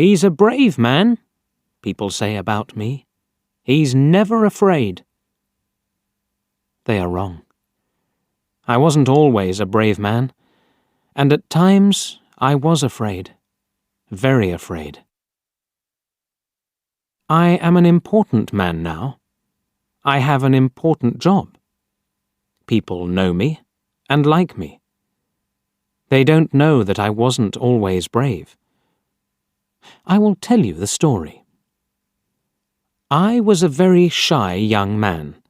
"He's a brave man," people say about me. "He's never afraid." They are wrong. I wasn't always a brave man, and at times I was afraid, very afraid. I am an important man now. I have an important job. People know me and like me. They don't know that I wasn't always brave. I will tell you the story. I was a very shy young man.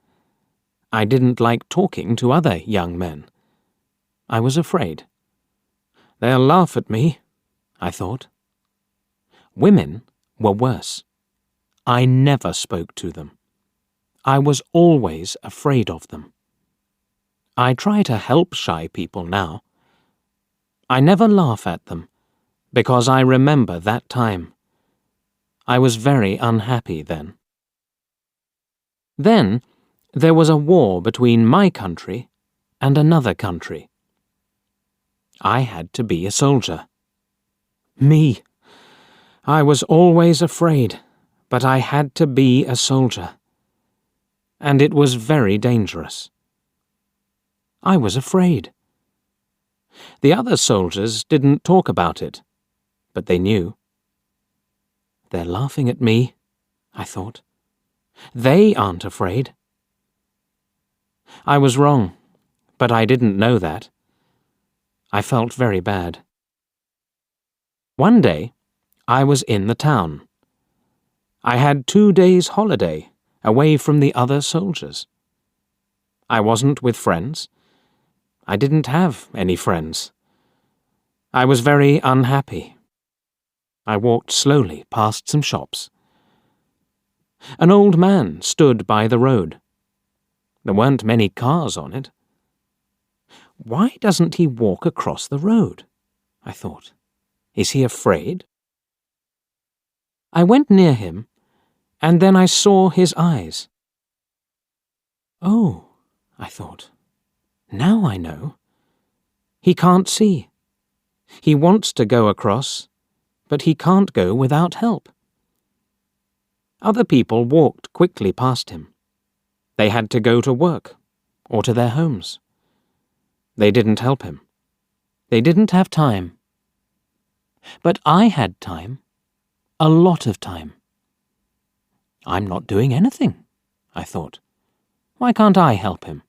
I didn't like talking to other young men. I was afraid. They'll laugh at me, I thought. Women were worse. I never spoke to them. I was always afraid of them. I try to help shy people now. I never laugh at them, because I remember that time. I was very unhappy then. Then there was a war between my country and another country. I had to be a soldier. Me! I was always afraid, but I had to be a soldier. And it was very dangerous. I was afraid. The other soldiers didn't talk about it, but they knew. They're laughing at me, I thought. They aren't afraid. I was wrong, but I didn't know that. I felt very bad. One day, I was in the town. I had 2 days' holiday away from the other soldiers. I wasn't with friends. I didn't have any friends. I was very unhappy. I walked slowly past some shops. An old man stood by the road. There weren't many cars on it. Why doesn't he walk across the road? I thought. Is he afraid? I went near him, and then I saw his eyes. Oh, I thought. Now I know. He can't see. He wants to go across, but he can't go without help. Other people walked quickly past him. They had to go to work or to their homes. They didn't help him. They didn't have time. But I had time, a lot of time. I'm not doing anything, I thought. Why can't I help him?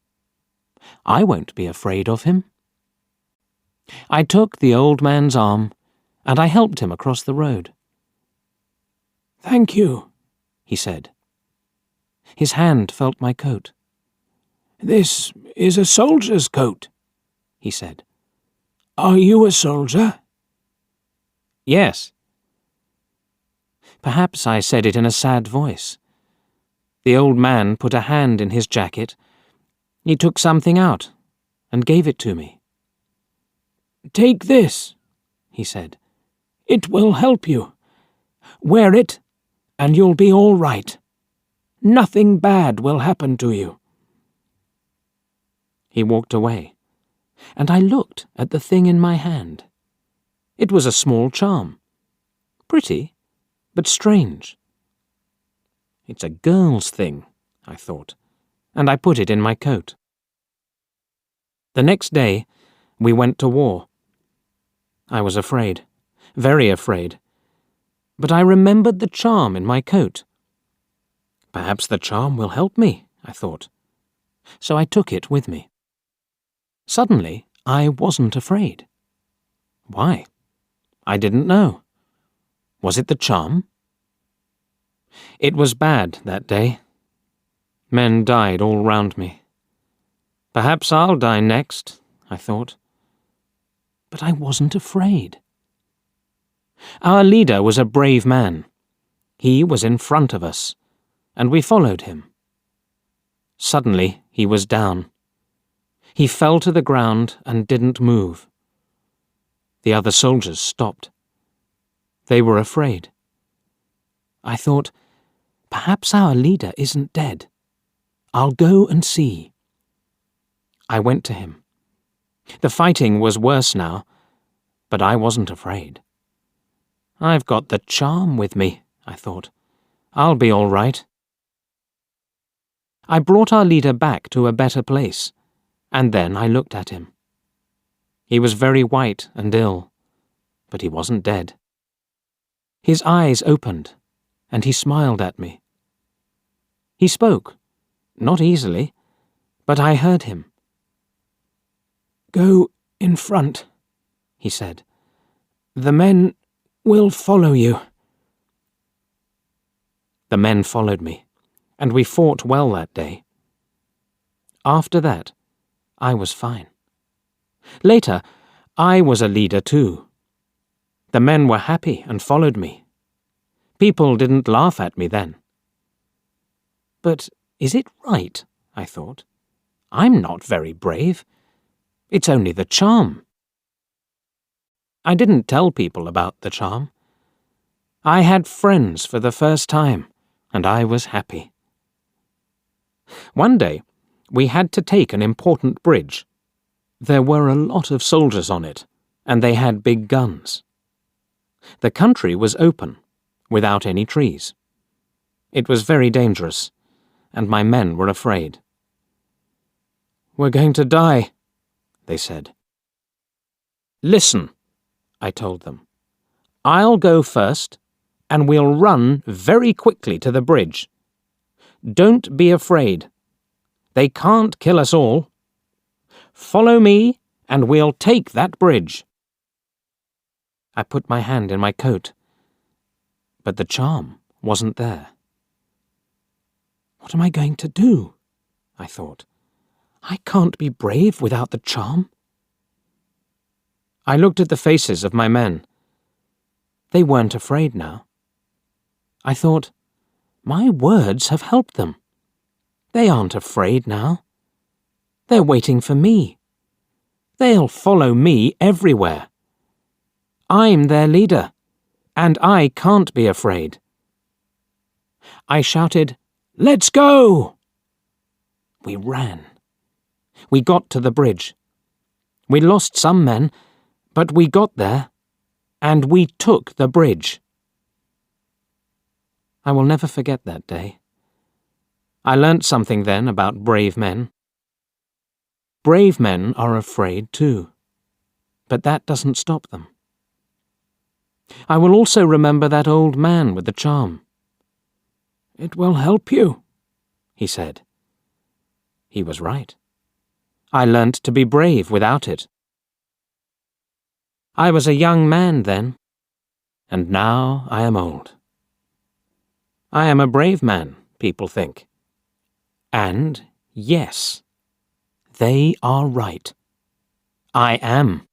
I won't be afraid of him. I took the old man's arm, and I helped him across the road. "Thank you," he said. His hand felt my coat. "This is a soldier's coat," he said. "Are you a soldier?" "Yes." Perhaps I said it in a sad voice. The old man put a hand in his jacket. He took something out and gave it to me. "Take this," he said. "It will help you. Wear it, and you'll be all right. Nothing bad will happen to you." He walked away, and I looked at the thing in my hand. It was a small charm. Pretty, but strange. It's a girl's thing, I thought, and I put it in my coat. The next day, we went to war. I was afraid, very afraid, but I remembered the charm in my coat. Perhaps the charm will help me, I thought, so I took it with me. Suddenly, I wasn't afraid. Why? I didn't know. Was it the charm? It was bad that day. Men died all round me. Perhaps I'll die next, I thought. But I wasn't afraid. Our leader was a brave man. He was in front of us, and we followed him. Suddenly, he was down. He fell to the ground and didn't move. The other soldiers stopped. They were afraid. I thought, perhaps our leader isn't dead. I'll go and see. I went to him. The fighting was worse now, but I wasn't afraid. I've got the charm with me, I thought. I'll be all right. I brought our leader back to a better place, and then I looked at him. He was very white and ill, but he wasn't dead. His eyes opened, and he smiled at me. He spoke, not easily, but I heard him. "Go in front," he said. "The men will follow you." The men followed me, and we fought well that day. After that, I was fine. Later, I was a leader too. The men were happy and followed me. People didn't laugh at me then. But is it right? I thought. I'm not very brave. It's only the charm. I didn't tell people about the charm. I had friends for the first time, and I was happy. One day, we had to take an important bridge. There were a lot of soldiers on it, and they had big guns. The country was open, without any trees. It was very dangerous, and my men were afraid. "We're going to die," they said. "Listen," I told them. "I'll go first, and we'll run very quickly to the bridge. Don't be afraid. They can't kill us all. Follow me, and we'll take that bridge." I put my hand in my coat, but the charm wasn't there. What am I going to do? I thought. I can't be brave without the charm. I looked at the faces of my men. They weren't afraid now. I thought, my words have helped them. They aren't afraid now. They're waiting for me. They'll follow me everywhere. I'm their leader, and I can't be afraid. I shouted, "Let's go!" We ran. We got to the bridge. We lost some men, but we got there, and we took the bridge. I will never forget that day. I learnt something then about brave men. Brave men are afraid too, but that doesn't stop them. I will also remember that old man with the charm. "It will help you," he said. He was right. I learnt to be brave without it. I was a young man then, and now I am old. I am a brave man, people think. And, yes, they are right. I am.